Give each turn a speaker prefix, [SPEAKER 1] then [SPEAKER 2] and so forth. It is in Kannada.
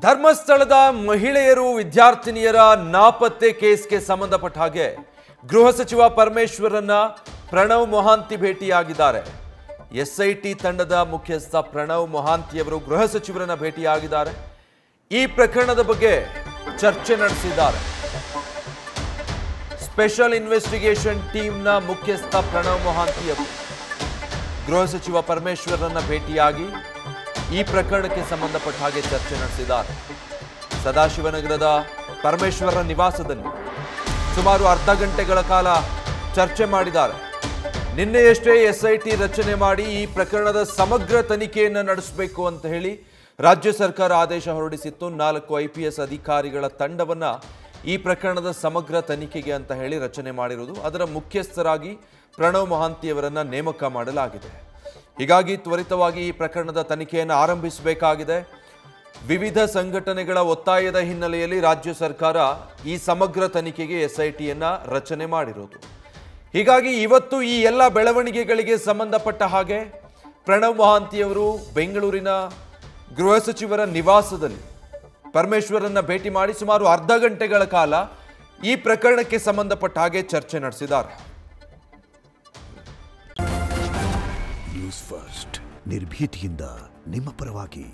[SPEAKER 1] ಧರ್ಮಸ್ಥಳದ ಮಹಿಳೆಯರು ವಿದ್ಯಾರ್ಥಿನಿಯರ ನಾಪತ್ತೆ ಕೇಸ್ಗೆ ಸಂಬಂಧಪಟ್ಟ ಹಾಗೆ ಗೃಹ ಸಚಿವ ಪರಮೇಶ್ವರನ್ನ ಪ್ರಣವ್ ಮೊಹಾಂತಿ ಭೇಟಿಯಾಗಿದ್ದಾರೆ. ಎಸ್ಐಟಿ ತಂಡದ ಮುಖ್ಯಸ್ಥ ಪ್ರಣವ್ ಮೊಹಾಂತಿಯವರು ಗೃಹ ಸಚಿವರನ್ನ ಭೇಟಿಯಾಗಿದ್ದಾರೆ. ಈ ಪ್ರಕರಣದ ಬಗ್ಗೆ ಚರ್ಚೆ ನಡೆಸಿದ್ದಾರೆ. ಸ್ಪೆಷಲ್ ಇನ್ವೆಸ್ಟಿಗೇಷನ್ ಟೀಮ್ನ ಮುಖ್ಯಸ್ಥ ಪ್ರಣವ್ ಮೊಹಾಂತಿಯವರು ಗೃಹ ಸಚಿವ ಪರಮೇಶ್ವರನ್ನ ಭೇಟಿಯಾಗಿ ಈ ಪ್ರಕರಣಕ್ಕೆ ಸಂಬಂಧಪಟ್ಟ ಹಾಗೆ ಚರ್ಚೆ ನಡೆಸಿದ್ದಾರೆ. ಸದಾಶಿವನಗರದ ಪರಮೇಶ್ವರ ನಿವಾಸದಲ್ಲಿ ಸುಮಾರು ಅರ್ಧ ಗಂಟೆಗಳ ಕಾಲ ಚರ್ಚೆ ಮಾಡಿದ್ದಾರೆ. ನಿನ್ನೆಯಷ್ಟೇ ಎಸ್ಐಟಿ ರಚನೆ ಮಾಡಿ ಈ ಪ್ರಕರಣದ ಸಮಗ್ರ ತನಿಖೆಯನ್ನು ನಡೆಸಬೇಕು ಅಂತ ಹೇಳಿ ರಾಜ್ಯ ಸರ್ಕಾರ ಆದೇಶ ಹೊರಡಿಸಿತ್ತು. 4 IPS ಅಧಿಕಾರಿಗಳ ತಂಡವನ್ನ ಈ ಪ್ರಕರಣದ ಸಮಗ್ರ ತನಿಖೆಗೆ ಅಂತ ಹೇಳಿ ರಚನೆ ಮಾಡಿರುವುದು. ಅದರ ಮುಖ್ಯಸ್ಥರಾಗಿ ಪ್ರಣವ್ ಮೊಹಾಂತಿಯವರನ್ನ ನೇಮಕ ಮಾಡಲಾಗಿದೆ. ಹೀಗಾಗಿ ತ್ವರಿತವಾಗಿ ಈ ಪ್ರಕರಣದ ತನಿಖೆಯನ್ನು ಆರಂಭಿಸಬೇಕಾಗಿದೆ. ವಿವಿಧ ಸಂಘಟನೆಗಳ ಒತ್ತಾಯದ ಹಿನ್ನೆಲೆಯಲ್ಲಿ ರಾಜ್ಯ ಸರ್ಕಾರ ಈ ಸಮಗ್ರ ತನಿಖೆಗೆ ಎಸ್ಐಟಿಯನ್ನ ರಚನೆ ಮಾಡಿರೋದು. ಹೀಗಾಗಿ ಇವತ್ತು ಈ ಎಲ್ಲ ಬೆಳವಣಿಗೆಗಳಿಗೆ ಸಂಬಂಧಪಟ್ಟ ಹಾಗೆ ಪ್ರಣವ್ ಮೊಹಾಂತಿಯವರು ಬೆಂಗಳೂರಿನ ಗೃಹ ಸಚಿವರ ನಿವಾಸದಲ್ಲಿ ಪರಮೇಶ್ವರನ್ನ ಭೇಟಿ ಮಾಡಿ ಸುಮಾರು ಅರ್ಧ ಗಂಟೆಗಳ ಕಾಲ ಈ ಪ್ರಕರಣಕ್ಕೆ ಸಂಬಂಧಪಟ್ಟ ಹಾಗೆ ಚರ್ಚೆ ನಡೆಸಿದ್ದಾರೆ.
[SPEAKER 2] ನ್ಯೂಸ್ ಫಸ್ಟ್ ನಿರ್ಭೀತಿಯಿಂದ ನಿಮ್ಮ ಪರವಾಗಿ.